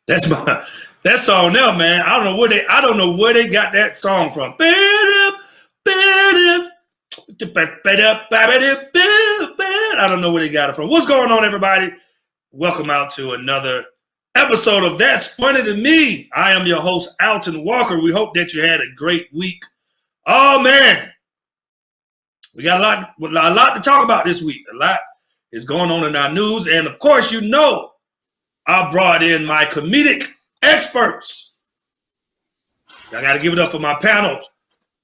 That song now, man. I don't know where they got that song from. I don't know where they got it from. What's going on, everybody? Welcome out to another episode of That's Funny to Me. I am your host, Alton Walker. We hope that you had a great week. Oh, man. We got a lot to talk about this week. A lot is going on in our news. And, of course, you know, I brought in my comedic experts. I got to give it up for my panel.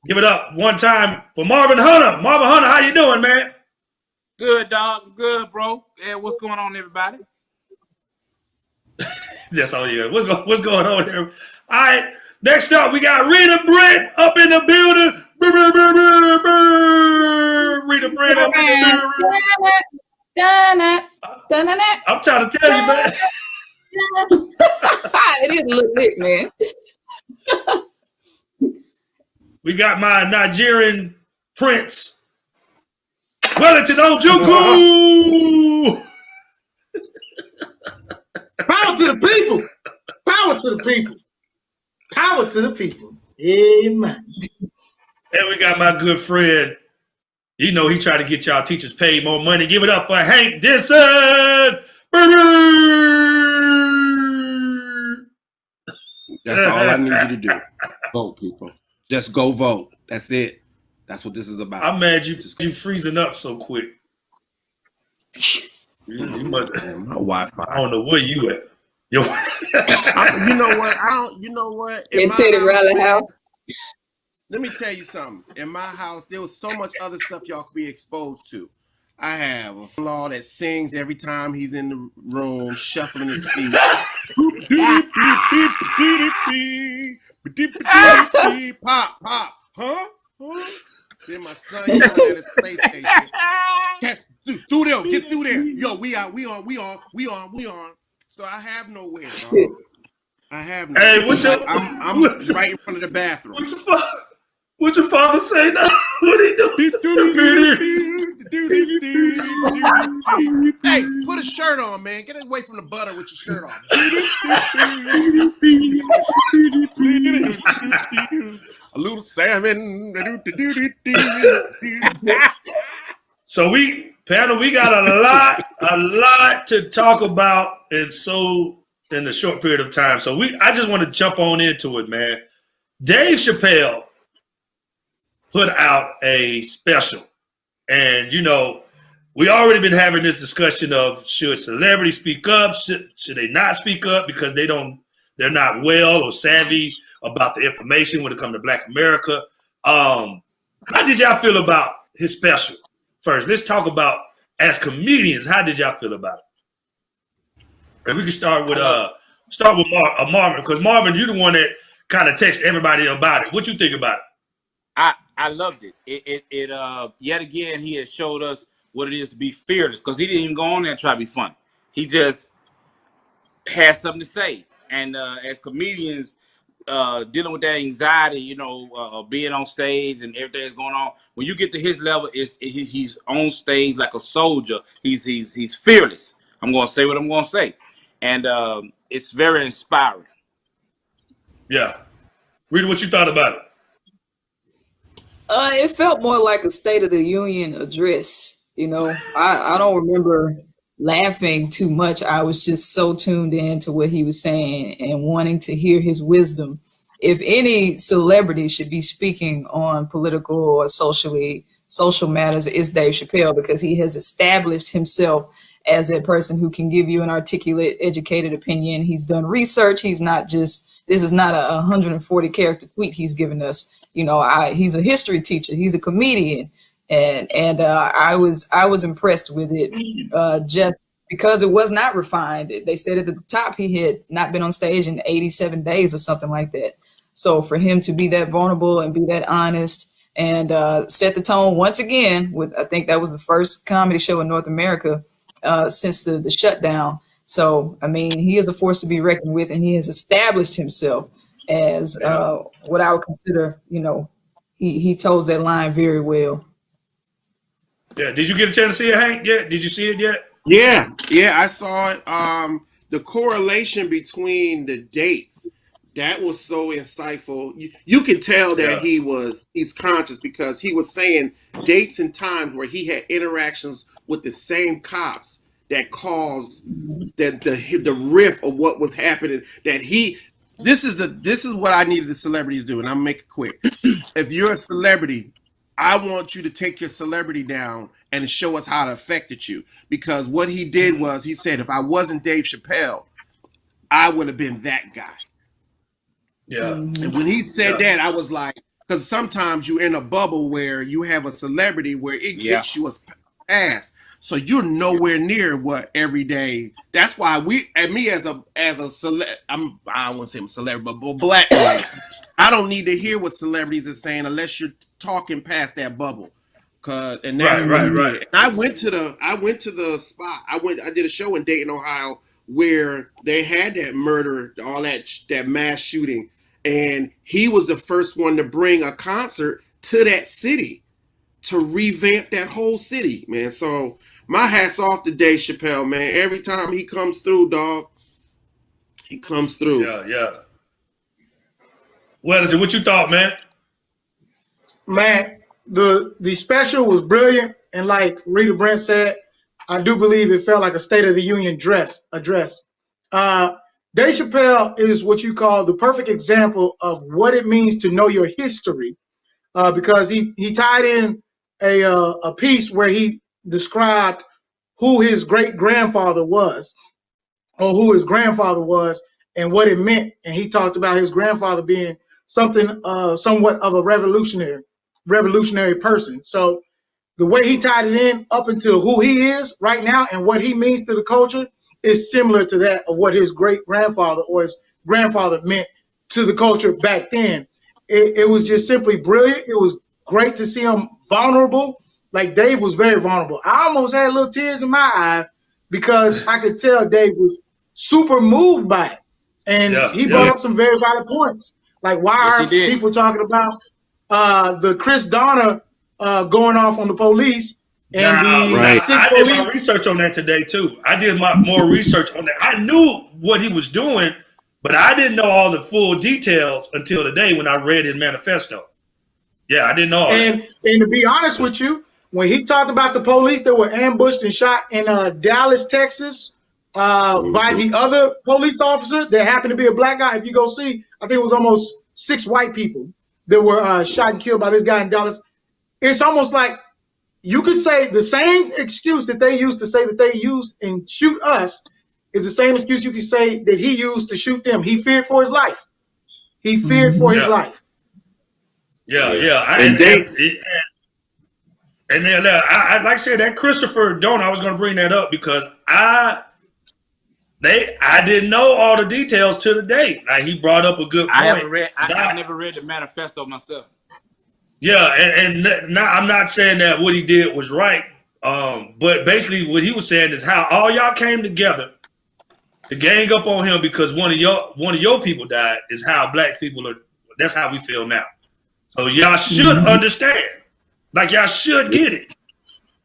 Give it up one time for Marvin Hunter. Marvin Hunter, how you doing, man? Good, dog. Good, bro. Yeah, what's going on, everybody? That's all you. What's going on here? All right. Next up, we got Rita Brent up in the building. Rita Brent up in the building. I'm trying to tell you, man. It didn't look lit, man. We got my Nigerian prince, Wellington Ojukwu. Power to the people. Power to the people. Power to the people. Amen. And we got my good friend. You know he tried to get y'all teachers paid more money. Give it up for Hank Denson. That's all I need you to do. Vote, people. Just go vote. That's it. That's what this is about. I'm mad you freezing up so quick. You must, my Wi-Fi. I don't know where you at. You know what? You know what? In Teddy Riley house. Let me tell you something. In my house, there was so much other stuff y'all could be exposed to. I have a law that sings every time he's in the room, shuffling his feet. Pop, pop, huh? Then my son yelling at his PlayStation. Get through there. Yo, we on. So I have nowhere, dog. I have no. Hey, I'm right in front of the bathroom. What's your father say now? What he doing? Hey, put a shirt on, man. Get away from the butter with your shirt on. A little salmon. So we got a lot to talk about, and so in a short period of time. So I just want to jump on into it, man. Dave Chappelle put out a special, and you know we already been having this discussion of should celebrities speak up, should they not speak up because they're not well or savvy about the information when it comes to Black America. How did y'all feel about his special? First, let's talk about as comedians. How did y'all feel about it? And we can start with Marvin, because Marvin, you're the one that kind of texted everybody about it. What you think about it? I loved it. It yet again he has showed us what it is to be fearless, because he didn't even go on there and try to be funny. He just had something to say. And as comedians, dealing with that anxiety, you know, being on stage and everything that's going on, when you get to his level, he's on stage like a soldier. He's fearless. I'm going to say what I'm going to say. And it's very inspiring. Yeah. Rita, what you thought about it? It felt more like a State of the Union address. You know, I don't remember laughing too much. I was just so tuned in to what he was saying and wanting to hear his wisdom. If any celebrity should be speaking on political or social matters, it's Dave Chappelle, because he has established himself as a person who can give you an articulate, educated opinion. He's done research. He's not just, this is not a 140 character tweet he's given us. You know, he's a history teacher. He's a comedian. And I was impressed with it just because it was not refined. They said at the top he had not been on stage in 87 days or something like that. So for him to be that vulnerable and be that honest and set the tone once again with, I think that was the first comedy show in North America since the shutdown. So, I mean, he is a force to be reckoned with, and he has established himself as what I would consider, you know, he toes that line very well. Yeah. Did you get a chance to see it, Hank? Yeah. Did you see it yet? Yeah, I saw it. the correlation between the dates, that was so insightful. You could tell that he's conscious, because he was saying dates and times where he had interactions with the same cops that caused the riff of what was happening. This is what I needed the celebrities do, and I'm gonna make it quick. If you're a celebrity, I want you to take your celebrity down and show us how it affected you. Because what he did was, he said, if I wasn't Dave Chappelle, I would have been that guy. Yeah. And when he said that, I was like, because sometimes you're in a bubble where you have a celebrity where it gets you a pass. So you're nowhere near what every day. That's why me as a I don't want to say I'm a celebrity, but black man, I don't need to hear what celebrities are saying unless you're talking past that bubble. And that's right. And I went to the spot. I did a show in Dayton, Ohio, where they had that murder, all that mass shooting, and he was the first one to bring a concert to that city to revamp that whole city, man. So my hat's off to Dave Chappelle, man. Every time he comes through, dog, he comes through. Yeah. Well, what you thought, man? Man, the special was brilliant, and like Rita Brent said, I do believe it felt like a State of the Union address. Dave Chappelle is what you call the perfect example of what it means to know your history, because he tied in a piece where he described who his great-grandfather was, or who his grandfather was, and what it meant. And he talked about his grandfather being somewhat of a revolutionary person. So the way he tied it in up until who he is right now and what he means to the culture is similar to that of what his great-grandfather or his grandfather meant to the culture back then. It was just simply brilliant. It was great to see him vulnerable. Like, Dave was very vulnerable. I almost had little tears in my eye because I could tell Dave was super moved by it. And he brought up some very valid points. Like, why are people talking about the Chris Donner going off on the police? And I did my research on that today too. I did more research on that. I knew what he was doing, but I didn't know all the full details until today when I read his manifesto. Yeah, I didn't know all that. And to be honest with you, when he talked about the police that were ambushed and shot in Dallas, Texas, by the other police officer that happened to be a black guy, if you go see, I think it was almost 6 white people that were shot and killed by this guy in Dallas. It's almost like you could say the same excuse that they used to say that they used and shoot us is the same excuse you could say that he used to shoot them. He feared for his life. He feared for his life. And then, like I said, that Christopher Donner, I was going to bring that up because I didn't know all the details to the date. Like, he brought up a good point. I never read the manifesto myself. Yeah, and now I'm not saying that what he did was right, but basically what he was saying is how all y'all came together to gang up on him because one of your people died is how black people are. That's how we feel now. So y'all should understand. Like, y'all should get it.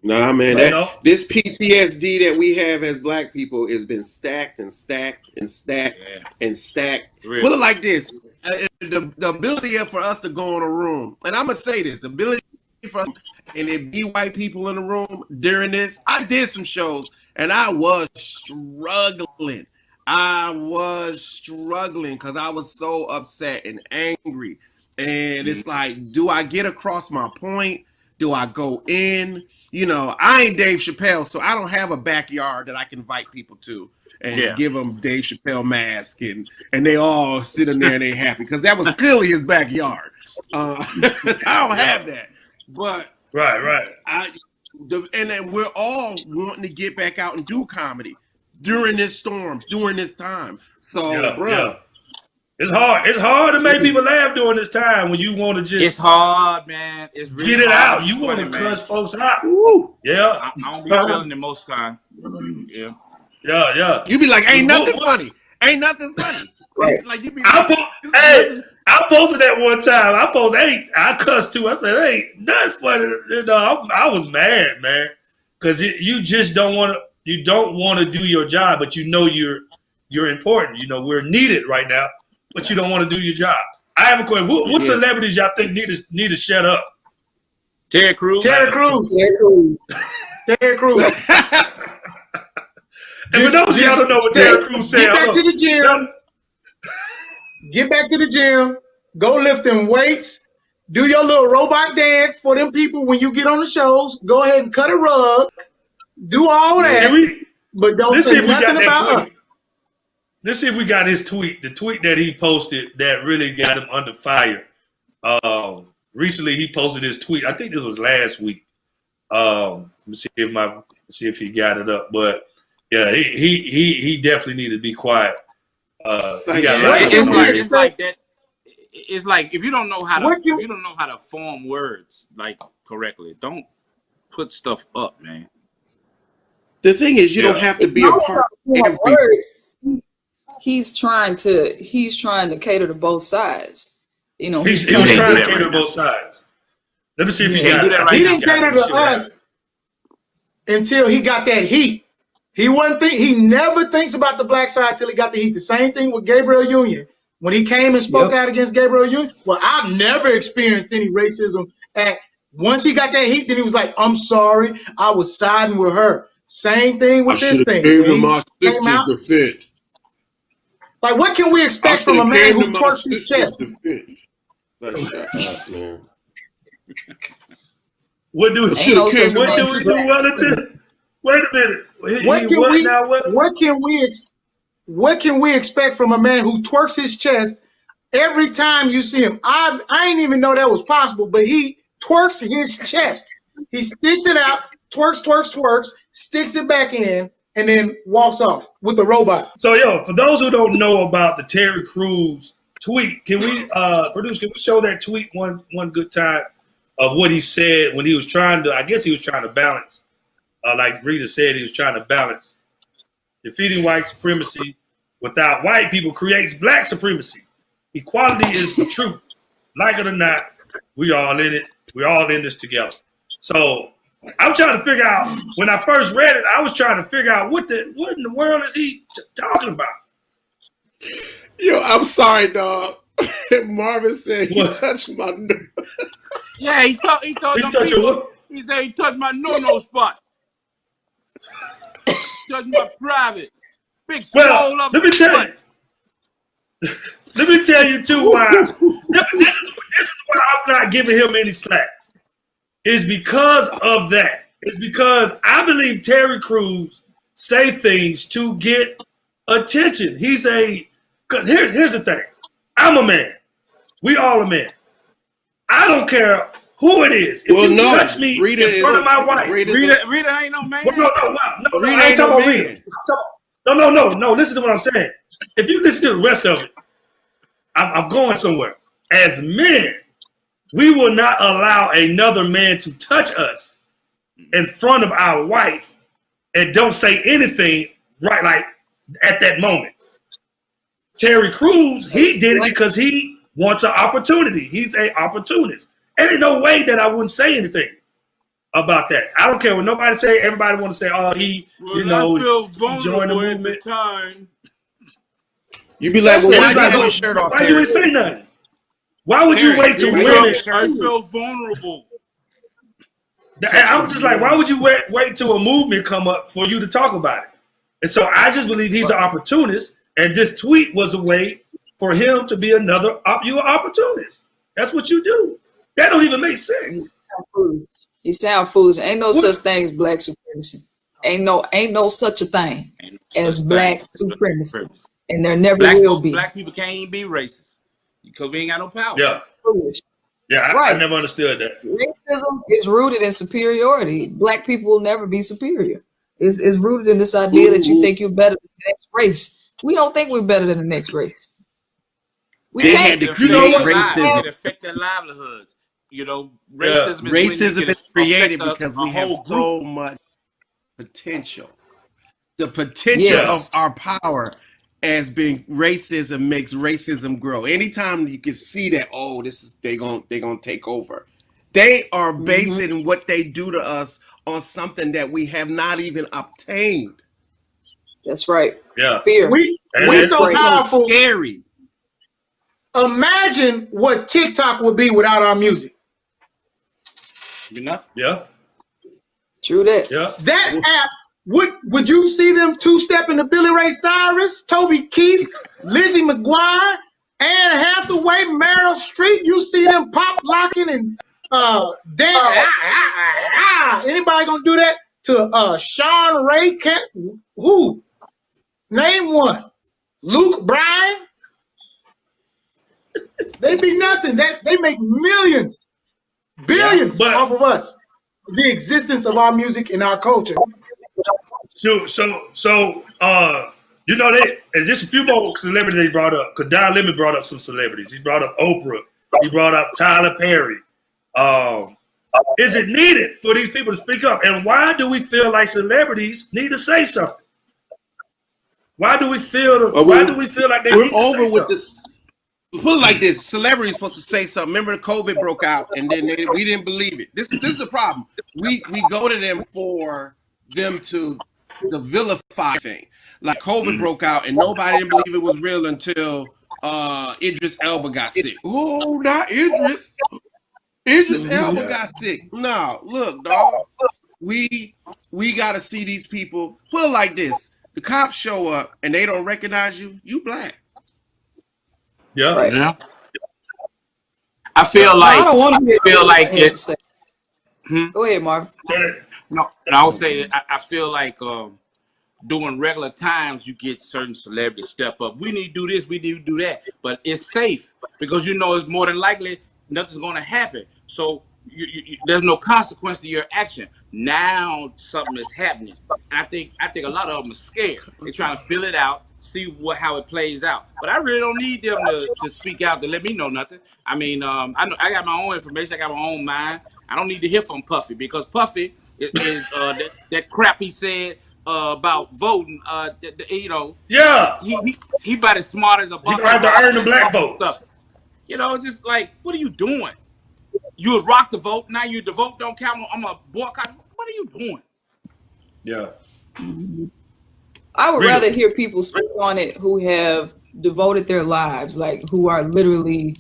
Nah, man, this PTSD that we have as black people has been stacked and stacked and stacked and stacked. Really? Put it like this. The ability for us to go in a room, and I'm going to say this, the ability for us, and it be white people in the room during this, I did some shows, and I was struggling. Because I was so upset and angry. And it's like, do I get across my point? Do I go in? You know, I ain't Dave Chappelle, so I don't have a backyard that I can invite people to and give them Dave Chappelle mask and they all sitting there and they happy because that was clearly his backyard. I don't have that, but right. And then we're all wanting to get back out and do comedy during this storm, during this time. So, bro. It's hard. It's hard to make people laugh during this time when you want to just. It's hard, man. It's really get it hard. out. You want to cuss folks out. Woo. Yeah. I don't be feeling it most time. Yeah. You be like, ain't nothing funny. Ain't nothing funny. Right. Like you be. I posted that one time. I cussed too. I said, "Hey, nothing funny." You know, I was mad, man, because you just don't want to. You don't want to do your job, but you know you're you're important. You know, we're needed right now, but you don't want to do your job. I have a question. What celebrities y'all think need to shut up? Terry Crews. Terry Crews. Terry Crews. And for those of y'all don't know what Terry Crews said, get back to the gym. Get back to the gym. Go lift them weights. Do your little robot dance for them people when you get on the shows. Go ahead and cut a rug. Do all that. But don't say nothing about us. Let's see if we got his tweet. The tweet that he posted that really got him under fire. Recently, he posted his tweet. I think this was last week. Let me see if he got it up. But yeah, he definitely needed to be quiet. It's like that. It's like if you don't know how to form words like correctly, don't put stuff up, man. The thing is, you don't have to be a part of every words. He's trying to cater to both sides. You know, he was trying to cater to both sides. Let me see if he got it. He didn't cater to us until he got that heat. He never thinks about the black side till he got the heat. The same thing with Gabriel Union. When he came and spoke out against Gabriel Union, well, I've never experienced any racism. Once he got that heat, then he was like, I'm sorry, I was siding with her. Same thing with this thing. Gave him my sister's defense. Like, what can we expect from a man who twerks his chest? Like, shut up, man. What do we do relative? Wait a minute. What can we expect from a man who twerks his chest every time you see him? I didn't even know that was possible, but he twerks his chest. He sticks it out, twerks, sticks it back in, and then walks off with the robot. So, for those who don't know about the Terry Crews tweet, can we show that tweet one good time of what he said when he was trying to, I guess he was trying to balance, like Rita said, he was trying to balance defeating white supremacy without white people creates black supremacy. Equality is the truth. Like it or not, we all in it. We're all in this together. So I'm trying to figure out, when I first read it, I was trying to figure out what in the world is he talking about? Yo, I'm sorry, dog. Marvin said he touched my nose. Yeah, he told them people. He said he touched my no spot. Touched my private. Big swole up. Let me tell you too why. This is why I'm not giving him any slack. It's because of that. It's because I believe Terry Crews say things to get attention. Here's the thing. I'm a man. We all a man. I don't care who it is. If you touch me in front of my wife. Rita ain't no man. No, I ain't talking about Rita. No. Listen to what I'm saying. If you listen to the rest of it, I'm going somewhere. As men, we will not allow another man to touch us in front of our wife and don't say anything right like at that moment. Terry Crews, he did it because he wants an opportunity. He's an opportunist. And there's no way that I wouldn't say anything about that. I don't care what nobody say. Everybody want to say, I feel vulnerable at the time. You be like, well, why you have your shirt off? Why you didn't say nothing? Why would you wait to win it? I feel vulnerable. I'm just like, why would you wait till a movement come up for you to talk about it? And so I just believe he's an opportunist, and this tweet was a way for him to be you're an opportunist. That's what you do. That don't even make sense. You sound foolish. Ain't no such thing as black supremacy. Ain't no such a thing as black supremacy. And there never will be. Black people can't even be racist because we ain't got no power. Yeah. Yeah, I never understood that. Racism is rooted in superiority. Black people will never be superior. It's rooted in this idea that you think you're better than the next race. We don't think we're better than the next race. We can't. It affect their livelihoods. Racism is created because we have so much potential. The potential of our power as being racism makes racism grow. Anytime you can see that, they gonna take over. They are basing what they do to us on something that we have not even obtained. That's right. Yeah. Fear. We so It's powerful. so scary. Imagine what TikTok would be without our music. Enough. Yeah. True that. Yeah. That app, would you see them two-step into Billy Ray Cyrus, Toby Keith, Lizzie McGuire, Anne Hathaway, Meryl Streep? You see them pop locking and dance. Anybody gonna do that to Sean Ray? Who? Name one. Luke Bryan. They be nothing. They make millions, billions off of us. The existence of our music and our culture. So you know, and just a few more celebrities they brought up, because Don Lemon brought up some celebrities. He brought up Oprah. He brought up Tyler Perry. Is it needed for these people to speak up? And why do we feel like celebrities need to say something? Why do we feel like they need to over say with something? this? Put it like this: celebrities supposed to say something. Remember, the COVID broke out, and then we didn't believe it. This is the problem. We go to them for them to the vilify thing. Like COVID broke out, and nobody didn't believe it was real until Idris Elba got sick. Oh, not Idris. Idris Elba got sick. No, look, dog. We got to see these people. Put it like this: the cops show up and they don't recognize you. You black. Yeah. Right. Yeah. I feel like it's. Go ahead, Marv. No, and I'll say that I feel like during regular times you get certain celebrities step up. We need to do this, we need to do that, but it's safe because you know it's more than likely nothing's going to happen. So there's no consequence to your action. Now something is happening. I think a lot of them are scared. They're trying to feel it out, see how it plays out. But I really don't need them to speak out to let me know nothing. I mean, I got my own information. I got my own mind. I don't need to hear from Puffy because Puffy is that crap he said about voting. You know, he about as smart as a bunch. You have to earn the black vote. Stuff. You know, just like, what are you doing? You would rock the vote. Now the vote don't count. I'm a boycott. What are you doing? Yeah. I would rather hear people speak on it who have devoted their lives, like who are literally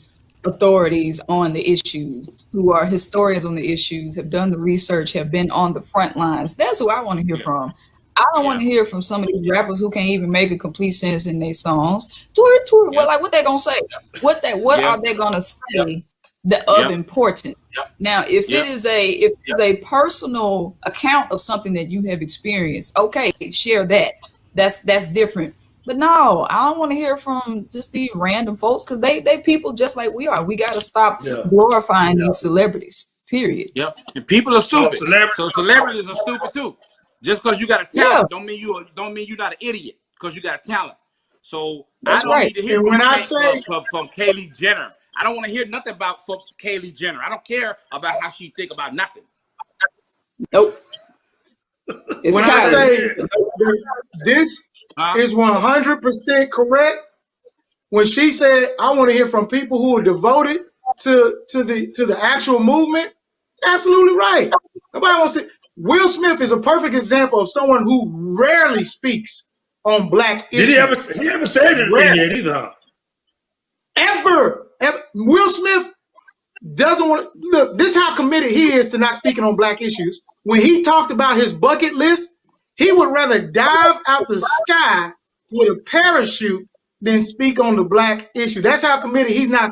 authorities on the issues, who are historians on the issues, have done the research, have been on the front lines. That's who I want to hear from. I don't want to hear from some of these rappers who can't even make a complete sentence in their songs. Tour. Well, like what they gonna say? What are they gonna say of importance? Now, if it is a personal account of something that you have experienced, okay, share that. That's different. But no, I don't want to hear from just these random folks because they people just like we are. We got to stop glorifying these celebrities. Period. Yep. And people are stupid. So celebrities are stupid too. Just because you got a talent don't mean you're not an idiot because you got a talent. So I don't need to hear from Kylie Jenner. I don't want to hear nothing about Kylie Jenner. I don't care about how she think about nothing. Nope. When I say this is 100% correct, when she said, I want to hear from people who are devoted to the actual movement, absolutely right. Nobody wants to. Will Smith is a perfect example of someone who rarely speaks on black issues. He ever said anything yet either? Ever. Will Smith doesn't want to look. This is how committed he is to not speaking on black issues. When he talked about his bucket list, he would rather dive out the sky with a parachute than speak on the black issue. That's how committed he's not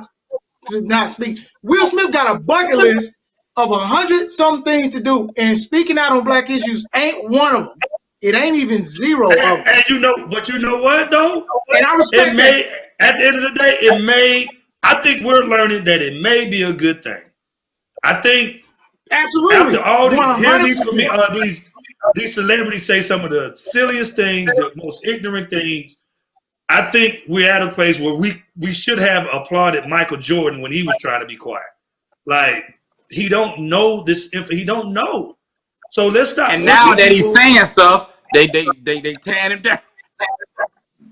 to not speak. Will Smith got a bucket list of 100-some things to do, and speaking out on black issues ain't one of them. It ain't even zero of them. And you know what though? And I respect that. At the end of the day, I think we're learning that it may be a good thing. I think absolutely after all these celebrities say some of the silliest things, the most ignorant things, I think we're at a place where we should have applauded Michael Jordan when he was trying to be quiet. Like, he don't know this. He don't know. So let's stop. And now that he's saying stuff, they tearing him down.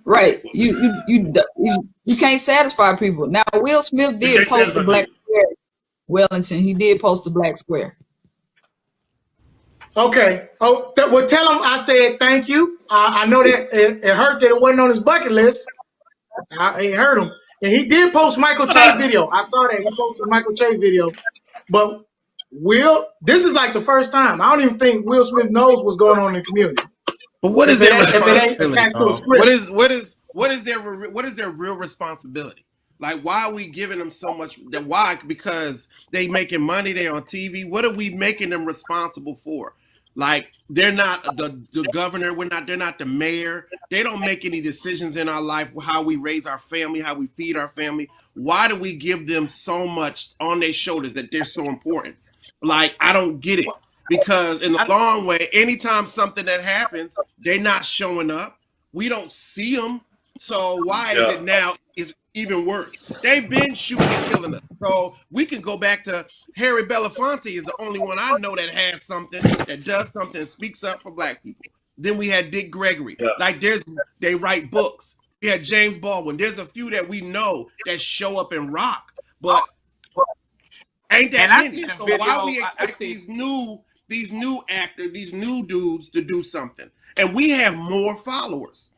Right. You can't satisfy people. Now, Will Smith did post the black square. Wellington, he did post the black square. Okay. Oh, well, tell him I said thank you. I know that it hurt that it wasn't on his bucket list. It hurt him. And he did post Michael Che video. I saw that. He posted a Michael Che video. But this is like the first time. I don't even think Will Smith knows what's going on in the community. But what is their responsibility? What is their real responsibility? Like, why are we giving them so much? Why? Because they making money. They on TV. What are we making them responsible for? Like, they're not the governor. They're not the mayor. They don't make any decisions in our life, how we raise our family, how we feed our family. Why do we give them so much on their shoulders that they're so important? Like, I don't get it. Because in the long way, anytime something that happens, they're not showing up. We don't see them. So why is it now it's even worse? They've been shooting and killing us. So we can go back to Harry Belafonte is the only one I know that has something, that does something, and speaks up for black people. Then we had Dick Gregory. Yeah. Like they write books. We had James Baldwin. There's a few that we know that show up and rock. But ain't that many. So why we expect these new actors, these new dudes to do something? And we have more followers.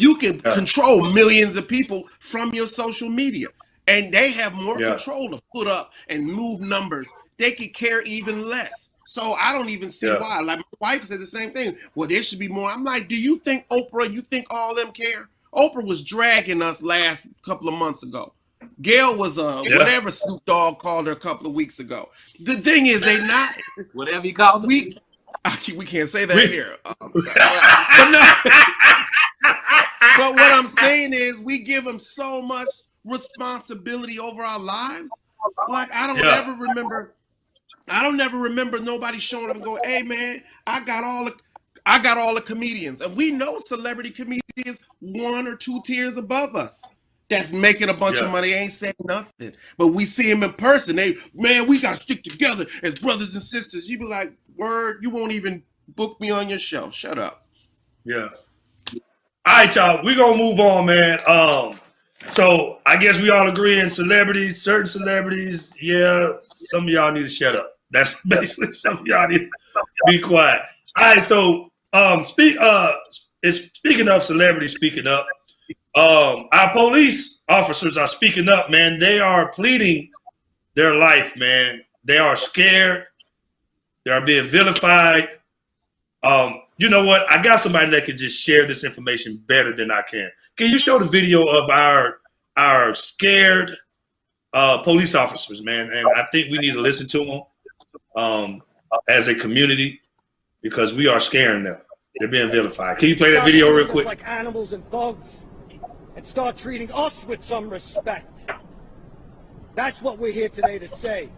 You can control millions of people from your social media, and they have more control to put up and move numbers. They could care even less. So I don't even see why. Like, my wife said the same thing. Well, there should be more. I'm like, do you think Oprah, you think all them care? Oprah was dragging us last couple of months ago. Gail was whatever Snoop Dogg called her a couple of weeks ago. The thing is, they not whatever you call them. We can't say that here. But no. But what I'm saying is, we give them so much responsibility over our lives. Like, I don't ever remember nobody showing up and going, "Hey man, I got all the comedians," and we know celebrity comedians 1 or 2 tiers above us that's making a bunch of money, ain't saying nothing. But we see them in person. We gotta stick together as brothers and sisters. You be like, word, you won't even book me on your show. Shut up. Yeah. All right, y'all. We're gonna move on, man. So I guess we all agree in celebrities, certain celebrities, some of y'all need to shut up. That's basically some of y'all need to be quiet. All right, so speaking of celebrities speaking up, our police officers are speaking up, man. They are pleading their life, man. They are scared. They are being vilified. You know what? I got somebody that can just share this information better than I can. Can you show the video of our scared police officers, man? And I think we need to listen to them as a community because we are scaring them. They're being vilified. Can you play that video real quick? Like animals and thugs, and start treating us with some respect. That's what we're here today to say.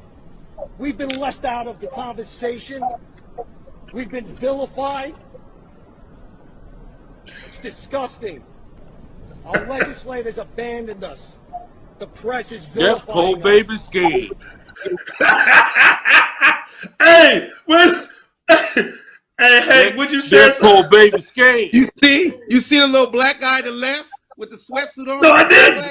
We've been left out of the conversation. We've been vilified. It's disgusting. Our legislators abandoned us. The press is vilifying us. Poor baby scared. Hey, hey, would you say that poor baby scared? You see the little black guy to the left with the sweatsuit on? No, I didn't.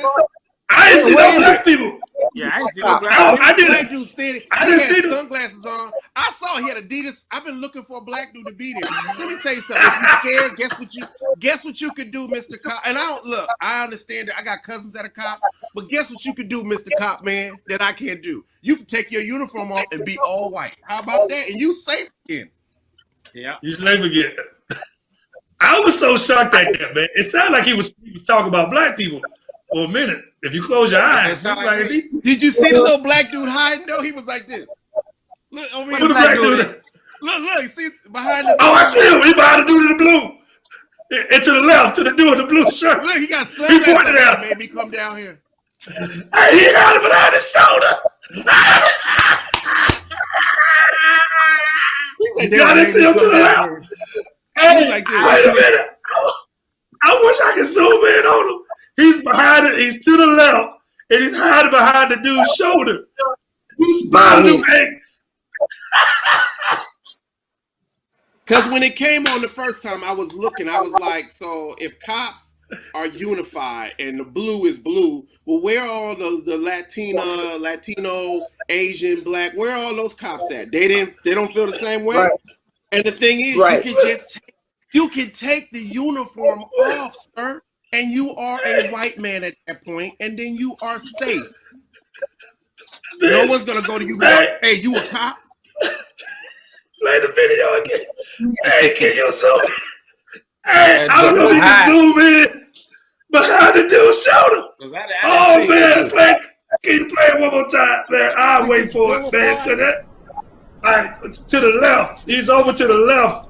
I didn't see no black people. Yeah, I didn't see no black people. I didn't. Black dude standing. He had sunglasses on. I saw he had Adidas. I've been looking for a black dude to be there. Let me tell you something. If you're scared, guess what you could do, Mr. Cop. And I understand that I got cousins that are cops, but guess what you could do, Mr. Cop, man, that I can't do? You can take your uniform off and be all white. How about that? And you safe again. Yeah. You never get. I was so shocked at that, man. It sounded like he was talking about black people for a minute. If you close your eyes, did you see the little black dude hiding though? He was like this. Look over here. Black dude. Look, see behind the. Oh, I see him. He behind the dude in the blue. And to the left, to the dude in the blue shirt. Look, he got sunglasses. He pointed out. Made me come down here. Hey, he had him behind his shoulder. Y'all didn't see him to the left. Hey, like wait a minute. I wish I could zoom in on him. He's behind it. He's to the left, and he's hiding behind the dude's shoulder. Who's behind him? Because when it came on the first time, I was looking. I was like, so if cops are unified and the blue is blue, well, where are all the Latino, Asian, black? Where are all those cops at? They don't feel the same way. Right. And the thing is, Right. you can take the uniform off, sir, and you are a white man at that point, and then you are safe. No one's gonna go to you like, hey, you a cop? Play the video again. Hey, can you zoom? Hey, I don't know if you can zoom in behind the dude's shoulder. Oh man, can you play it one more time, man? I'll wait for it, man. To the left. He's over to the left.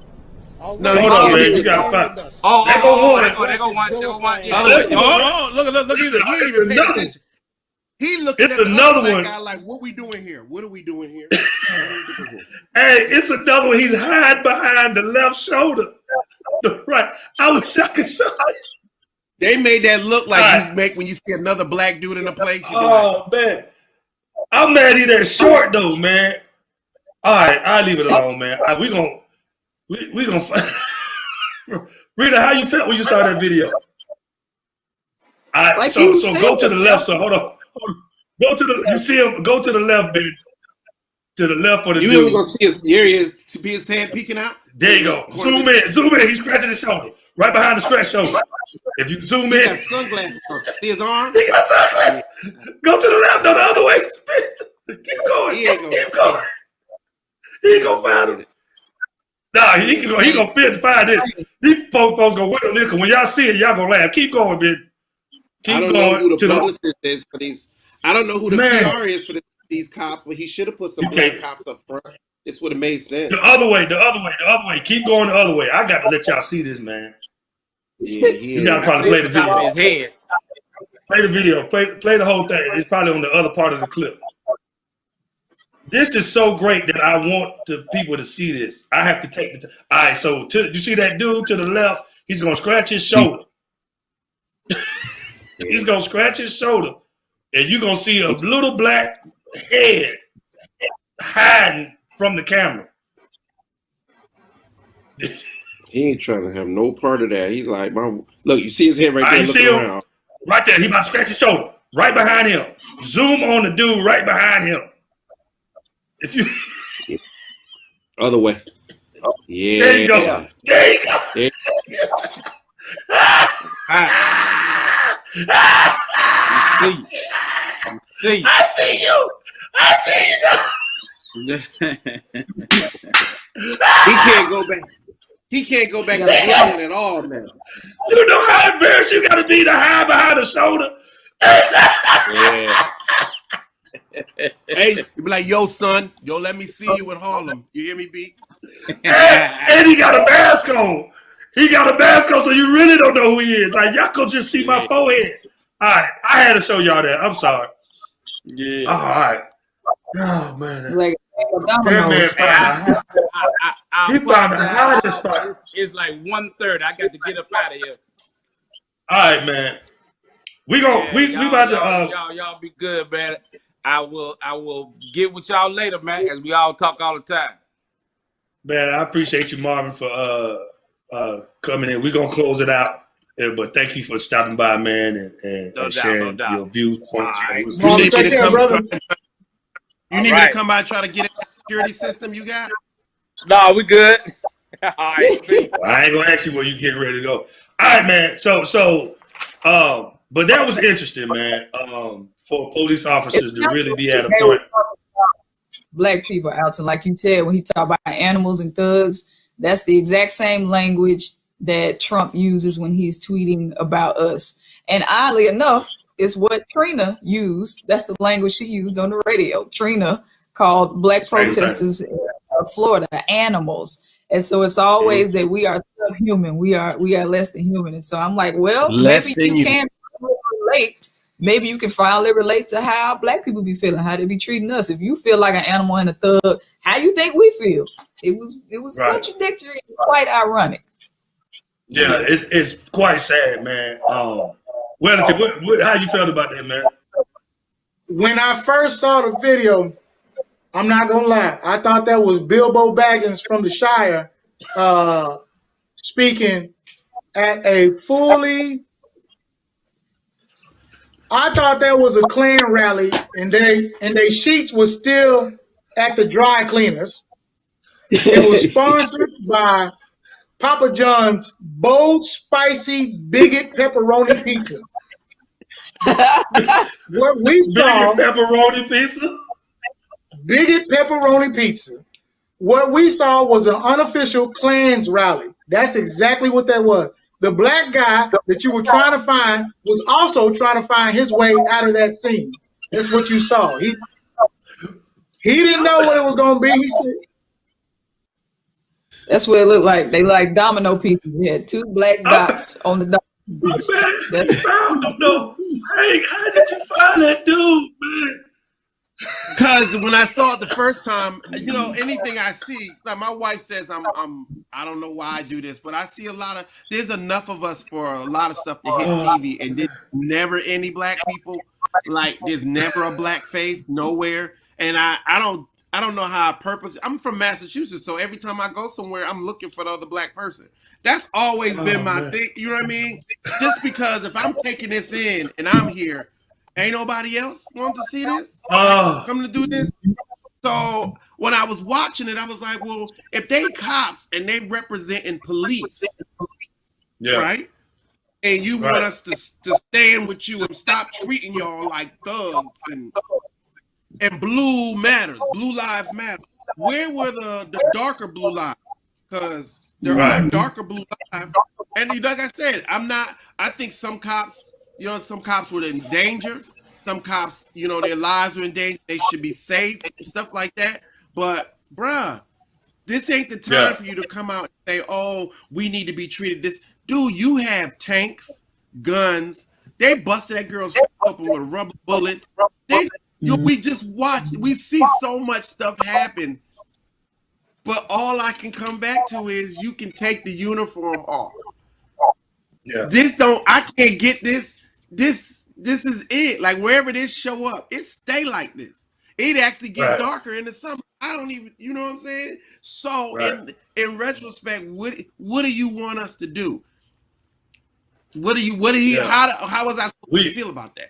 No, hold on, man. You gotta find. There go one. Look at it. He ain't even paying attention. He looking it's at the another other one. guy like, what we doing here? What are we doing here? Hey, it's another one. He's hiding behind the left shoulder. Right. I wish I could show you. They made that look like you make when you see another black dude in a place. Oh man, I'm mad he that short though, man. All right, I'll leave it alone, man. We gonna Rita, how you felt when you saw that video? All right, Like so go to the left. So hold on. Go to the. You see him? Go to the left, Ben. To the left for the. You even gonna see his areas to be his head peeking out? There you go. Zoom in. He's scratching his shoulder, right behind the scratch shoulder. If you zoom in, he got sunglasses on. See his arm? He got sunglasses. Go to the left. No, the other way. Keep going. Keep going. He ain't gonna find him. Nah, he gonna find this. These folks gonna wait on this, because when y'all see it, y'all gonna laugh. Keep going, man. I don't know who the publicist is for these. I don't know who the PR is for these cops, but he should have put some black cops up front. This would have made sense. The other way. Keep going the other way. I got to let y'all see this, man. Yeah, you gotta probably play the video. His head. Play the video. Play the whole thing. It's probably on the other part of the clip. This is so great that I want the people to see this. I have to take the time. All right, so you see that dude to the left? He's gonna scratch his shoulder. He's gonna scratch his shoulder, and you're gonna see a little black head hiding from the camera. He ain't trying to have no part of that. He's like, look, you see his head right there looking around. Right there, he about to scratch his shoulder. Right behind him. Zoom on the dude right behind him. If you other way. Yeah. There you go. There you go. Yeah. See. I see you. He can't go back. He can't go back to Woodland at all, man. You know how embarrassed you gotta be to hide behind the shoulder? Yeah. Hey, you be like, yo, son, let me see you in Harlem. You hear me, B? And he got a mask on. So you really don't know who he is. Like, y'all could just see my forehead. All right, I had to show y'all that. I'm sorry. Yeah. All right. Oh man. Like that man he found the hottest spot. It's like 1:30. I got to get up out of here. All right, man. We about to y'all be good, man. I will get with y'all later, man, as we all talk all the time. Man, I appreciate you, Marvin, for coming in. We're gonna close it out. But thank you for stopping by, man, and sharing your viewpoints. Right. You need me to come, brother. You need me to come by and try to get in the security system you got? No, we good. All right. I ain't gonna ask you where you getting ready to go. All right, man. But that was interesting, man. For police officers to really be at a point. Black people, Alton, like you said, when he talked about animals and thugs, that's the exact same language that Trump uses when he's tweeting about us. And oddly enough, it's what Trina used. That's the language she used on the radio. Trina called black protesters in Florida animals. And so it's always that we are subhuman. We are less than human. And so I'm like, well, maybe you can relate. Maybe you can finally relate to how black people be feeling, how they be treating us. If you feel like an animal and a thug, how you think we feel? It was contradictory and quite ironic. Yeah, it's quite sad, man. Wellington, how you felt about that, man? When I first saw the video, I'm not gonna lie, I thought that was Bilbo Baggins from the Shire speaking at a fully. I thought that was a Klan rally, and they sheets was still at the dry cleaners. It was sponsored by Papa John's bold, spicy, bigot pepperoni pizza. What we saw, Bigot pepperoni pizza. bigot pepperoni pizza. What we saw was an unofficial Klans rally. That's exactly what that was. The black guy that you were trying to find was also trying to find his way out of that scene. That's what you saw. He didn't know what it was going to be. He said, That's what it looked like. They like domino pieces. You had two black dots on the domino piece. I don't know. Hey, how did you find that dude, man? Because when I saw it the first time, you know, anything I see, like my wife says, I don't know why I do this, but I see there's enough of us for a lot of stuff to hit TV, and there's never any black people. Like there's never a black face nowhere, and I don't know how I purpose. I'm from Massachusetts, so every time I go somewhere, I'm looking for the other black person. That's always been my thing. You know what I mean? Just because if I'm taking this in and I'm here. Ain't nobody else want to see this? Come to do this? So when I was watching it, I was like, well, if they cops and they representing police, right? And you want us to stand with you and stop treating y'all like thugs and blue lives matter. Where were the darker blue lives? Because there are darker blue lives. And like I said, I think some cops, you know, some cops were in danger. Some cops, you know, their lives are in danger. They should be safe and stuff like that. But, bruh, this ain't the time for you to come out and say, oh, we need to be treated this. Dude, you have tanks, guns. They busted that girl's open with rubber bullets. We just watch. We see so much stuff happen. But all I can come back to is you can take the uniform off. Yeah. I can't get this. This is it. Like wherever this show up, it stay like this. It actually get darker in the summer. I don't even, you know what I'm saying? So in retrospect, what do you want us to do? How was I supposed to feel about that?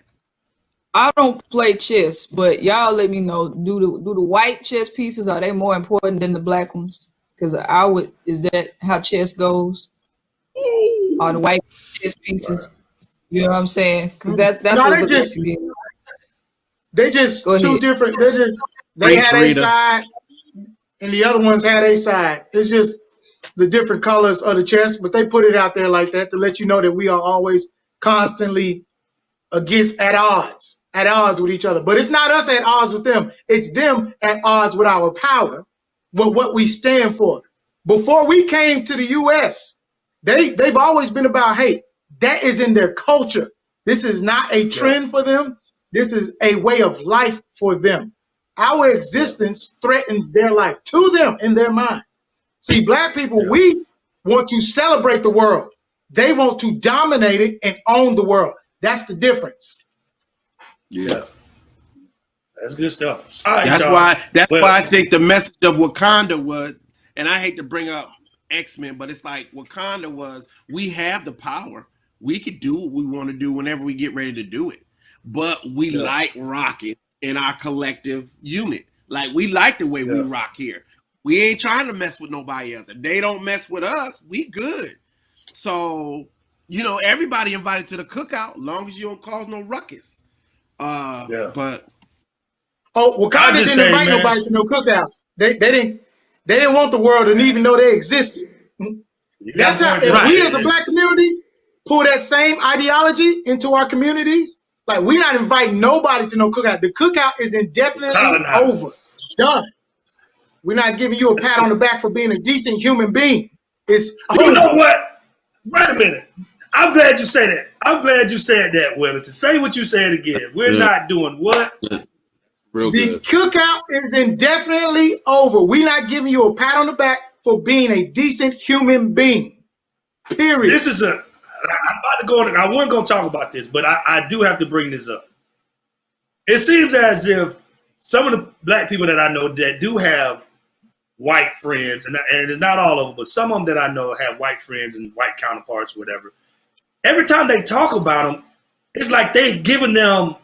I don't play chess, but y'all let me know. Do the white chess pieces, are they more important than the black ones? Because is that how chess goes? Are the white chess pieces? You know what I'm saying? Because that's what it looks like. They just two different. They had a side, and the other ones had a side. It's just the different colors of the chest, but they put it out there like that to let you know that we are always constantly at odds with each other. But it's not us at odds with them. It's them at odds with our power, with what we stand for. Before we came to the U.S., they've always been about hate. That is in their culture. This is not a trend for them. This is a way of life for them. Our existence threatens their life to them in their mind. See, black people, we want to celebrate the world. They want to dominate it and own the world. That's the difference. Yeah. That's good stuff. That's why I think the message of Wakanda was, and I hate to bring up X-Men, but it's like Wakanda was, we have the power. We could do what we want to do whenever we get ready to do it. But we like rocking in our collective unit. Like we like the way we rock here. We ain't trying to mess with nobody else. If they don't mess with us, we good. So, you know, everybody invited to the cookout, long as you don't cause no ruckus. But Wakanda didn't invite nobody to no cookout. They didn't want the world to even know they existed. That's how if we as a black community pull that same ideology into our communities, like we're not inviting nobody to no cookout. The cookout is indefinitely over. Done. We're not giving you a pat on the back for being a decent human being. It's over. You know what? Wait a minute. I'm glad you said that. I'm glad you said that, Wellington. Say what you said again. We're not doing what? The cookout is indefinitely over. We're not giving you a pat on the back for being a decent human being. Period. This is I'm about to go. I wasn't going to talk about this, but I do have to bring this up. It seems as if some of the black people that I know that do have white friends, and it's not all of them, but some of them that I know have white friends and white counterparts, whatever. Every time they talk about them, it's like they've given them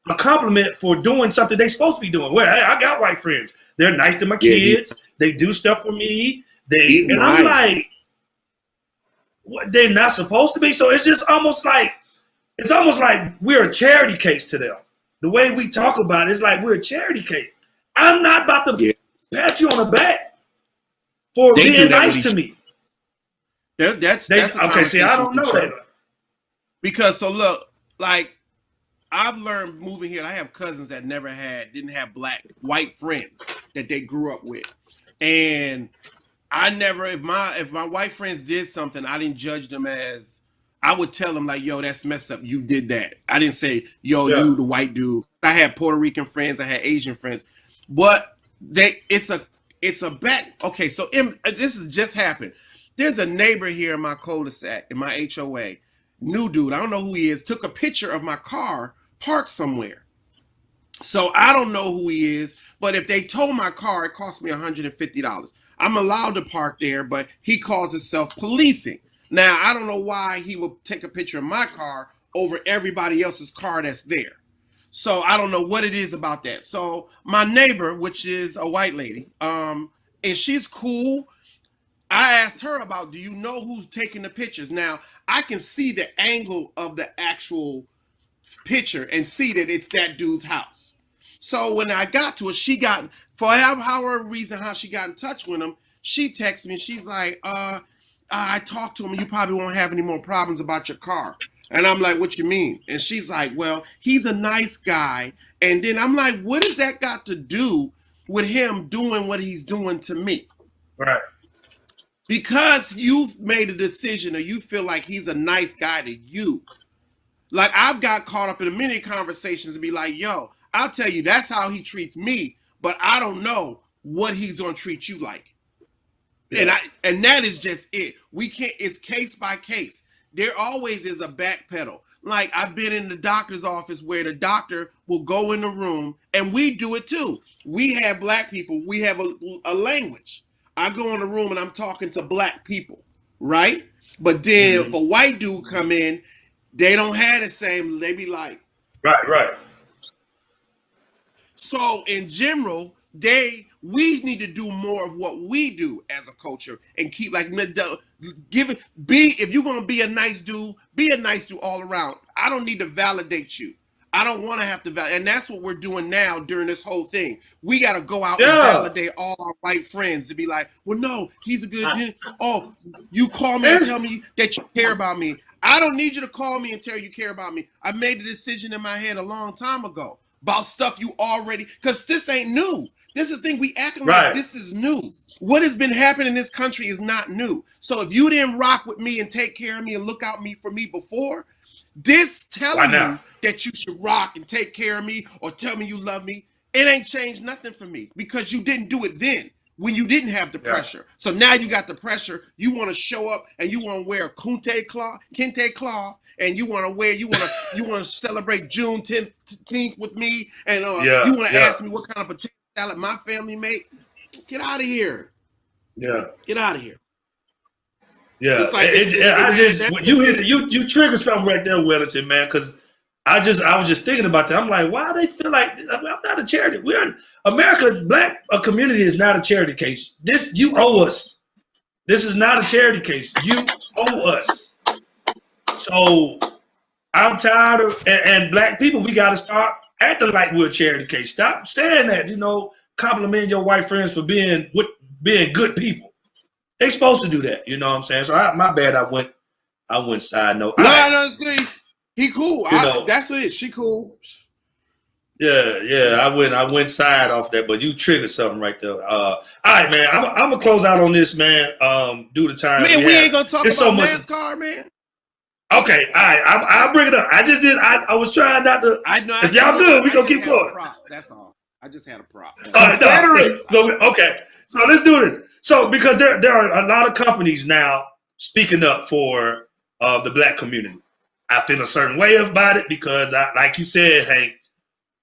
a compliment for doing something they're supposed to be doing. Well, I got white friends. They're nice to my kids. They do stuff for me. He's And nice. I'm like, what, they're not supposed to be. So it's just almost like we're a charity case to them. The way we talk about it is like we're a charity case. I'm not about to pat you on the back for being nice to me. That's okay. See, I don't know that. Because so look, like I've learned moving here. I have cousins that didn't have white friends that they grew up with, and I never, if my white friends did something, I didn't judge them as. I would tell them like, yo, that's messed up. You did that. I didn't say, yo, you the white dude. I had Puerto Rican friends. I had Asian friends, but it's a back. Okay, so this has just happened. There's a neighbor here in my cul-de-sac, in my HOA, new dude. I don't know who he is. Took a picture of my car parked somewhere. So I don't know who he is, but if they tow my car, it cost me $150. I'm allowed to park there, but he calls himself policing. Now, I don't know why he would take a picture of my car over everybody else's car that's there. So I don't know what it is about that. So my neighbor, which is a white lady, and she's cool. I asked her about, do you know who's taking the pictures? Now, I can see the angle of the actual picture and see that it's that dude's house. So when I got to it, for however reason how she got in touch with him, she texted me. She's like, I talked to him. You probably won't have any more problems about your car. And I'm like, what you mean? And she's like, well, he's a nice guy. And then I'm like, what has that got to do with him doing what he's doing to me? Right. Because you've made a decision or you feel like he's a nice guy to you. Like I've got caught up in many conversations and be like, yo, I'll tell you, that's how he treats me, but I don't know what he's gonna treat you like. Yeah. And that is just it. We can't, it's case by case. There always is a back pedal. Like I've been in the doctor's office where the doctor will go in the room, and we do it too. We have black people, we have a language. I go in the room and I'm talking to black people, right? But then if a white dude come in, they don't have the same, they be like. Right. So in general, we need to do more of what we do as a culture and keep like if you're gonna be a nice dude all around. I don't need to validate you. I don't want to have to validate, and that's what we're doing now during this whole thing. We got to go out and validate all our white friends to be like, well, no, he's a good. Oh, you call me and tell me that you care about me. I don't need you to call me and tell you care about me. I made a decision in my head a long time ago about stuff you already, because this ain't new. This is the thing, we acting like this is new. What has been happening in this country is not new. So if you didn't rock with me and take care of me and look out for me before, this telling you that you should rock and take care of me or tell me you love me, it ain't changed nothing for me because you didn't do it then when you didn't have the pressure. So now you got the pressure. You want to show up and you want to wear a kente cloth, and you want to celebrate June 10th with me, and you want to ask me what kind of potato salad my family make. Get out of here. Yeah. Get out of here. Yeah. It's like you triggered something right there, Wellington, man, because I was just thinking about that. I'm like, why do they feel like I'm not a charity? America, black community is not a charity case. You owe us. This is not a charity case. You owe us. So I'm tired of and black people, we gotta start acting like we're a charity case. Stop saying that, complimenting your white friends for being good people. They supposed to do that, you know what I'm saying? So my bad, I went side note. No, it's good. He cool. That's it. She cool. Yeah. I went side off that, but you triggered something right there. All right, man. I'm gonna close out on this, man. Due to time. Man, we ain't gonna talk about NASCAR, man. Okay, all right. I'll bring it up. I just did. I was trying not to. I know. If y'all good, we gonna keep going. That's all. I just had a prop. Okay. So let's do this. So because there are a lot of companies now speaking up for the black community. I feel a certain way about it because like you said, Hank,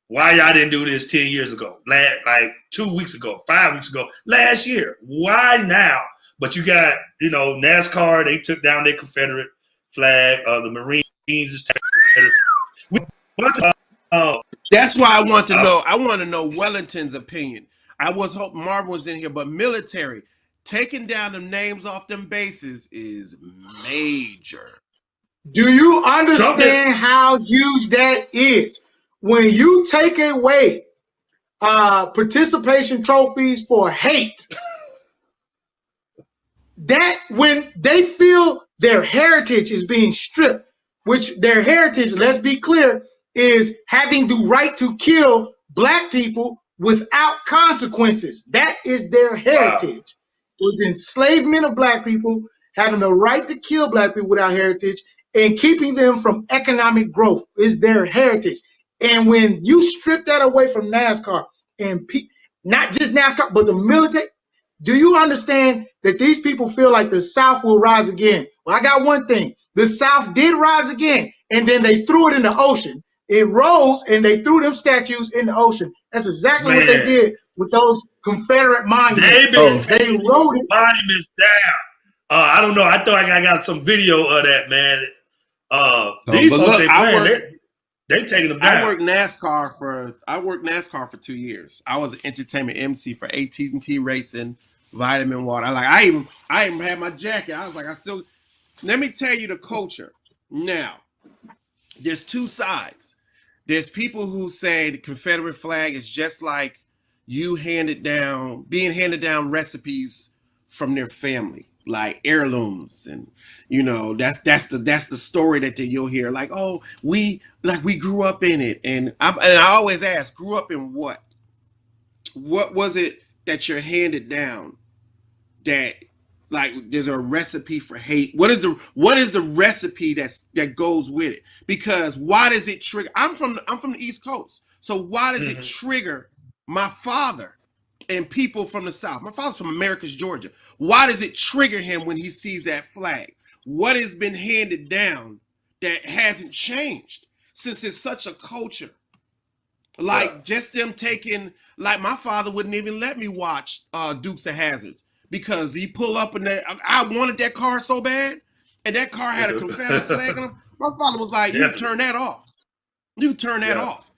why y'all didn't do this 10 years ago? Like 2 weeks ago, 5 weeks ago, last year. Why now? But you got, NASCAR, they took down their Confederate flag. The Marines is Oh, That's why I want to know. I want to know Wellington's opinion. I was hoping Marvin was in here, but military taking down them names off them bases is major. Do you Trump did. understand how huge that is? When you take away participation trophies for hate, that when they feel their heritage is being stripped, which their heritage, let's be clear, is having the right to kill black people without consequences. That is their heritage. Wow. Was enslavement of black people, having the right to kill black people without heritage, and keeping them from economic growth is their heritage. And when you strip that away from NASCAR, and not just NASCAR, but the military, do you understand that these people feel like the South will rise again? Well, I got one thing. The South did rise again, and then they threw it in the ocean. It rose, and they threw them statues in the ocean. That's exactly what they did with those Confederate monuments. They wrote it. Monuments down. I don't know. I thought I got some video of that, man. These folks ain't playing. They taking them down. I worked NASCAR for 2 years. I was an entertainment MC for AT&T Racing, Vitamin Water. I even had my jacket. I was like, let me tell you the culture. Now, there's two sides. There's people who say the Confederate flag is just like being handed down recipes from their family, like heirlooms, and that's the story that you'll hear. Like, oh, we grew up in it, and I always ask, grew up in what? What was it that you're handed down? That like there's a recipe for hate. What is the recipe that goes with it? Because why does it trigger? I'm from the East Coast, so why does it trigger my father and people from the South? My father's from Americus, Georgia. Why does it trigger him when he sees that flag? What has been handed down that hasn't changed since it's such a culture? Like just them taking, like my father wouldn't even let me watch Dukes of Hazzard because he pull up in there. I wanted that car so bad, and that car had a Confederate flag on it. My father was like, "You turn that off. You turn that off."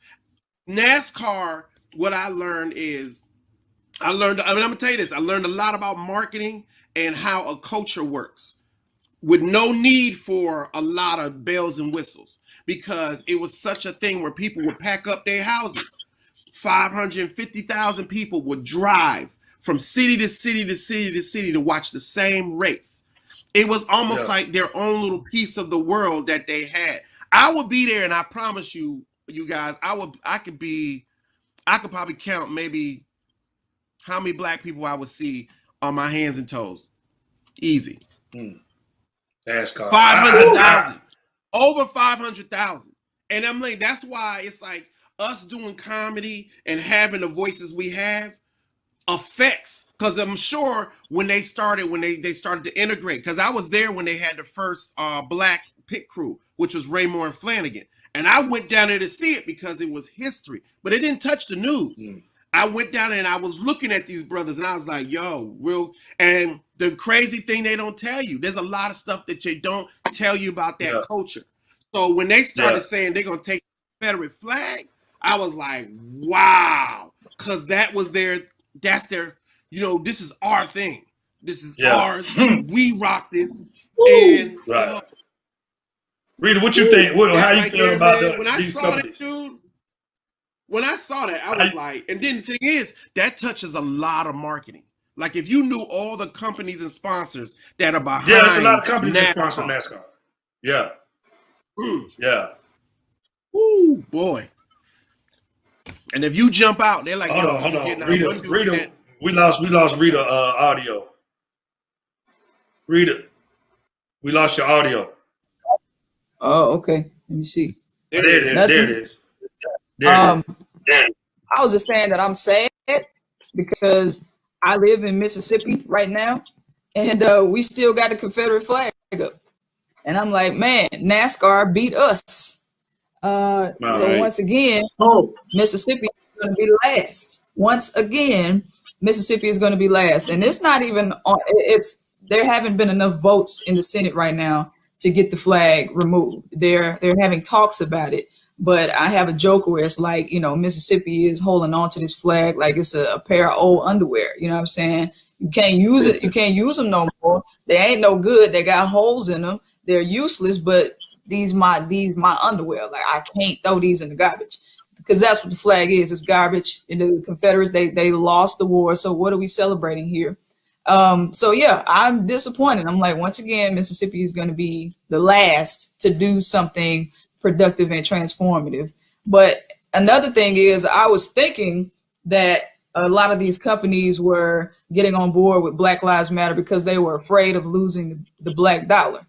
NASCAR. What I learned is, I'm gonna tell you this. I learned a lot about marketing and how a culture works, with no need for a lot of bells and whistles, because it was such a thing where people would pack up their houses. 550,000 people would drive from city to city to city to city to watch the same race. It was almost like their own little piece of the world that they had. I would be there, and I promise you guys, I could probably count maybe how many black people I would see on my hands and toes. Easy. NASCAR. 500,000. Over 500,000. And I'm like, that's why it's like us doing comedy and having the voices we have affects, because I'm sure when they started to integrate, because I was there when they had the first black pit crew, which was Raymore and Flanagan. And I went down there to see it because it was history, but it didn't touch the news. I went down there and I was looking at these brothers and I was like, yo, real. And the crazy thing they don't tell you, there's a lot of stuff that they don't tell you about that culture. So when they started saying they're going to take the Confederate flag, I was like, wow. Because that's their, this is our thing. This is ours. We rock this. And Rita, what you think? How you feel about these companies? When I saw that, I was like, and then the thing is, that touches a lot of marketing. Like if you knew all the companies and sponsors that are behind there's a lot of companies that sponsor NASCAR. Yeah. Ooh, boy. And if you jump out, they're like, hold on. Rita, we lost Rita audio. Rita, we lost your audio. Oh, okay. Let me see. There it is. I was just saying that I'm sad because I live in Mississippi right now, and we still got the Confederate flag up. And I'm like, man, NASCAR beat us. Once again, Mississippi is going to be last. Once again, Mississippi is going to be last. And it's not even on. There haven't been enough votes in the Senate right now to get the flag removed. They're having talks about it. But I have a joke where it's like, you know, Mississippi is holding on to this flag like it's a pair of old underwear. You know what I'm saying? You can't use it. You can't use them no more. They ain't no good. They got holes in them. They're useless. But these my underwear. Like, I can't throw these in the garbage, because that's what the flag is. It's garbage. And the Confederates, they lost the war. So what are we celebrating here? So yeah, I'm disappointed. I'm like, once again, Mississippi is going to be the last to do something productive and transformative. But another thing is, I was thinking that a lot of these companies were getting on board with Black Lives Matter because they were afraid of losing the black dollar,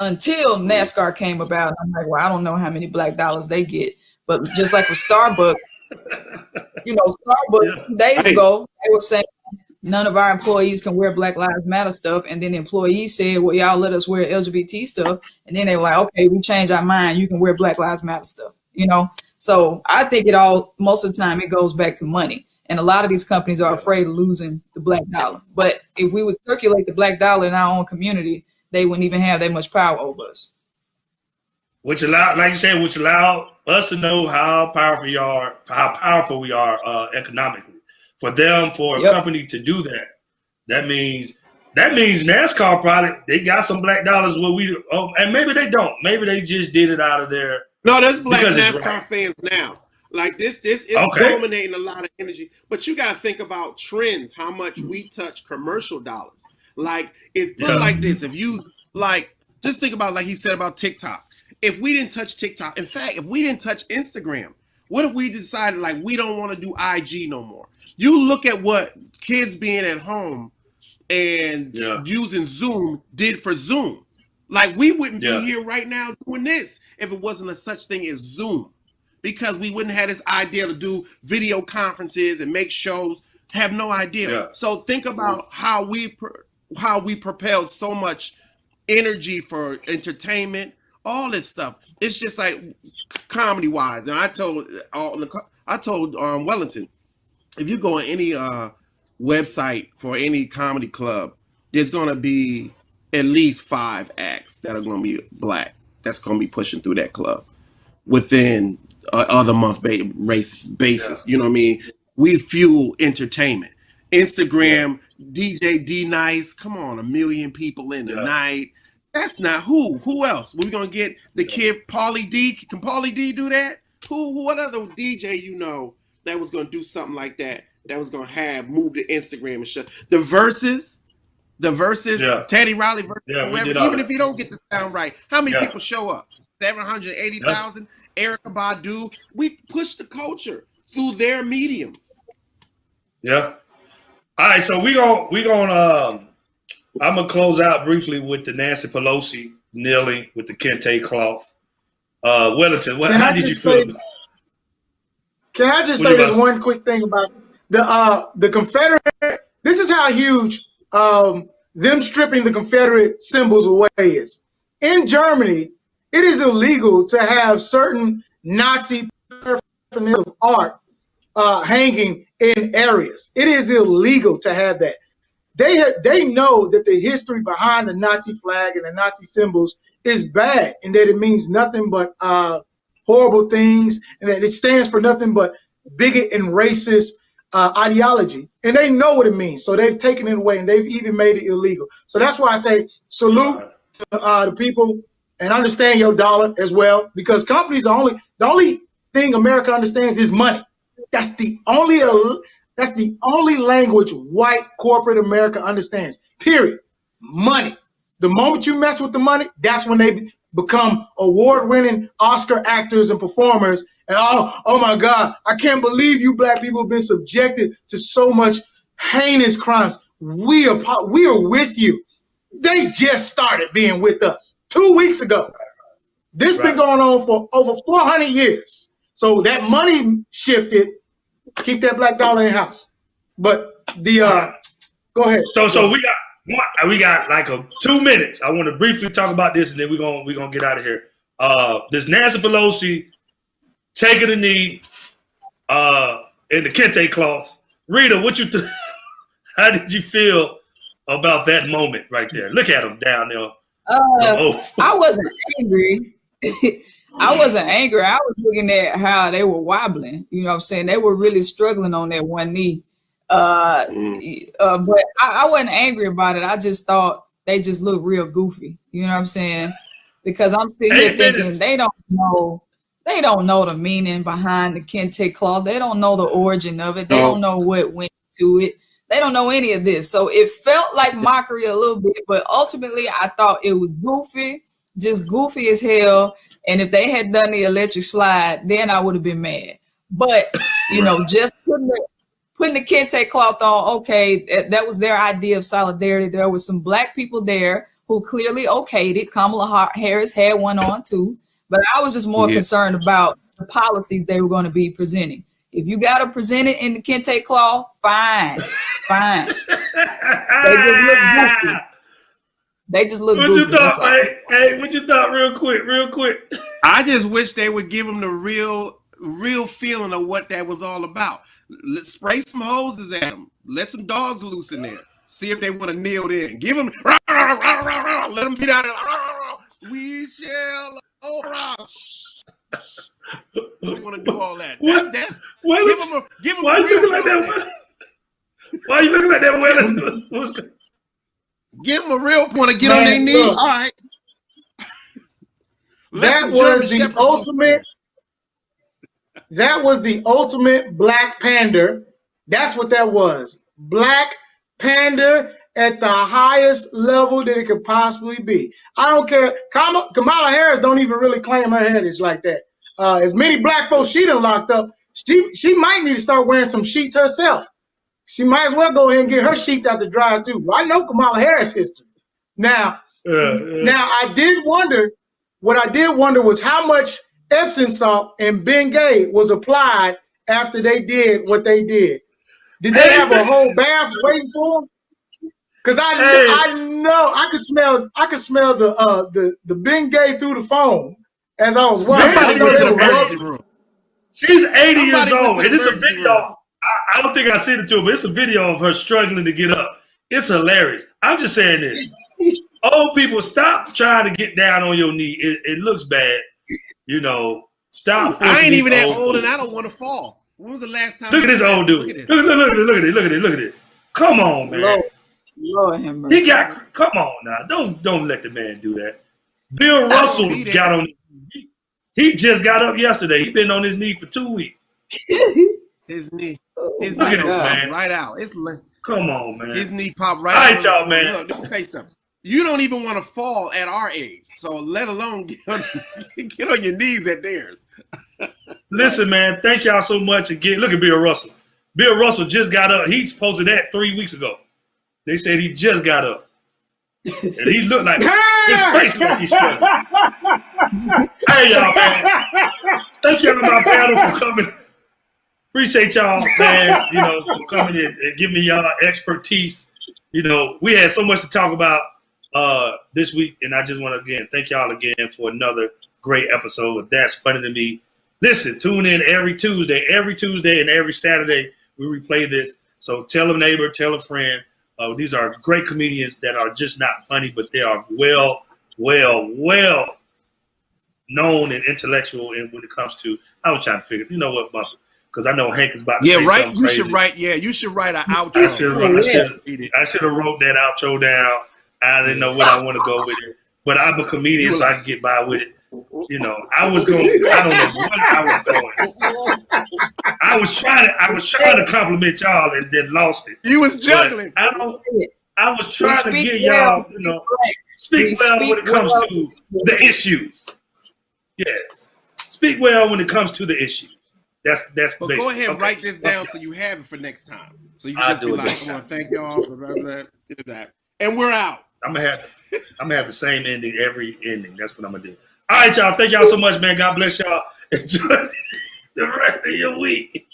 until NASCAR came about. I'm like, well, I don't know how many black dollars they get. But just like with Starbucks, you know, Starbucks 2 days ago, they were saying none of our employees can wear Black Lives Matter stuff. And then the employees said, well, y'all let us wear LGBT stuff. And then they were like, okay, we changed our mind. You can wear Black Lives Matter stuff, you know? So I think most of the time, it goes back to money. And a lot of these companies are afraid of losing the black dollar. But if we would circulate the black dollar in our own community, they wouldn't even have that much power over us. Which allow, like you said, which allow us to know how powerful we are economically. For them, for a company to do that, that means NASCAR probably they got some black dollars where and maybe they don't. Maybe they just did it out of their. No, there's black NASCAR fans now. Like this is dominating a lot of energy. But you got to think about trends, how much we touch commercial dollars. Like, it's put like this. If you just think about, like he said about TikTok. If we didn't touch TikTok, in fact, if we didn't touch Instagram, what if we decided like we don't want to do IG no more? You look at what kids being at home and using Zoom did for Zoom. Like, we wouldn't be here right now doing this if it wasn't a such thing as Zoom. Because we wouldn't have this idea to do video conferences and make shows. Have no idea. Yeah. So think about how we propelled so much energy for entertainment, all this stuff. It's just like comedy wise. And I told Wellington, if you go on any website for any comedy club, there's going to be at least 5 acts that are going to be black. That's going to be pushing through that club within other month basis. You know what I mean? We fuel entertainment. Instagram, DJ D Nice, come on, 1 million people in the night. That's not who else? We're going to get the kid Pauly D. Can Pauly D do that? What other DJ you know that was going to do something like that? That was going to move to Instagram and shit. The verses, Teddy Riley versus whoever. Even if you don't get the sound right, how many people show up? 780,000. Erykah Badu. We push the culture through their mediums. Yeah. All right, so I'm gonna close out briefly with the Nancy Pelosi kneeling with the kente cloth. Wellington, how did you feel? Can I just say this one quick thing about the Confederate? This is how huge them stripping the Confederate symbols away is. In Germany, it is illegal to have certain Nazi paraphernalia of art hanging in areas. It is illegal to have that. They know that the history behind the Nazi flag and the Nazi symbols is bad, and that it means nothing but horrible things, and that it stands for nothing but bigot and racist ideology. And they know what it means, so they've taken it away, and they've even made it illegal. So that's why I say salute to the people, and understand your dollar as well, because companies are the only thing America understands is money. That's the only language white corporate America understands. Period. Money. The moment you mess with the money, that's when they become award-winning Oscar actors and performers. And oh my God, I can't believe you black people have been subjected to so much heinous crimes. We are with you. They just started being with us 2 weeks ago. This been going on for over 400 years. So that money shifted. Keep that black dollar in house. But go ahead. So we got like 2 minutes. I want to briefly talk about this, and then we're gonna get out of here. This Nancy Pelosi taking a knee in the kente cloth. Rita, how did you feel about that moment right there? Look at him down there. I wasn't angry. I wasn't angry. I was looking at how they were wobbling. You know what I'm saying? They were really struggling on that one knee. But I wasn't angry about it. I just thought they just looked real goofy. You know what I'm saying? Because I'm sitting here thinking they don't know the meaning behind the kente cloth. They don't know the origin of it. They don't know what went to it. They don't know any of this. So it felt like mockery a little bit, but ultimately I thought it was goofy, just goofy as hell. And if they had done the electric slide, then I would have been mad. But, you know, just putting the kente cloth on, okay, that was their idea of solidarity. There were some black people there who clearly okayed it. Kamala Harris had one on too. But I was just more concerned about the policies they were going to be presenting. If you got to present it in the kente cloth, fine. They just look goofy. What you thought, hey, what you thought real quick? I just wish they would give them the real feeling of what that was all about. Let's spray some hoses at them. Let some dogs loose in there. See if they want to kneel in. Give them, let them get out of we shall. We want to do all that. Give them why you looking like that? Why are you looking like that? Give them a real point to get on their knees. All right. That was the ultimate. That was the ultimate black pander. That's what that was. Black pander at the highest level that it could possibly be. I don't care. Kamala Harris don't even really claim her heritage like that. As many black folks she done locked up, she might need to start wearing some sheets herself. She might as well go ahead and get her sheets out the dryer too. I know Kamala Harris history. Now I did wonder. What I did wonder was how much Epsom salt and Bengay was applied after they did what they did. Did they have a whole bath waiting for them? Because I know I could smell the Bengay through the phone as I was watching. She's 80 years old, and it's a video. I don't think I sent it to her, but it's a video of her struggling to get up. It's hilarious. I'm just saying this. Old people, stop trying to get down on your knee. It looks bad. You know, stop. I ain't even that old and I don't want to fall. When was the last time? Look at this old dude. Look at it. Come on, man. Lord have mercy. Come on now. Don't let the man do that. Bill Russell got on. He just got up yesterday. He been on his knee for 2 weeks. His knee man. Right out. Come on, man. His knee popped right out. All right, y'all, man. Look, let me tell you something. You don't even want to fall at our age, so let alone get on your knees at theirs. Listen, man, thank y'all so much again. Look at Bill Russell. Bill Russell just got up. He posted that 3 weeks ago. They said he just got up. And he looked like his face looked like he's struggling. Hey, y'all, man. Thank y'all, my panel, for coming. Appreciate y'all, man, for coming in and giving me y'all expertise. We had so much to talk about this week, and I just want to, again, thank y'all again for another great episode of That's Funny to Me. Listen, tune in every Tuesday and every Saturday. We replay this. So tell a neighbor, tell a friend. These are great comedians that are just not funny, but they are well known and intellectual. And when it comes to, I was trying to figure, you know what, Bumper? Because I know Hank is about to say something crazy. You should write an outro. I should have wrote that outro down. I didn't know what I want to go with it. But I'm a comedian, so I can get by with it. I was going. I don't know what I was going. I was trying to compliment y'all and then lost it. You was juggling. I was trying to get y'all, speak well when it comes to the issues. Yes, speak well when it comes to the issues. That's but basic. Go ahead and write this down so you have it for next time. So you can just be like, I want to thank y'all for that. And we're out. I'm gonna have the same ending every ending. That's what I'm gonna do. All right, y'all. Thank y'all so much, man. God bless y'all. Enjoy the rest of your week.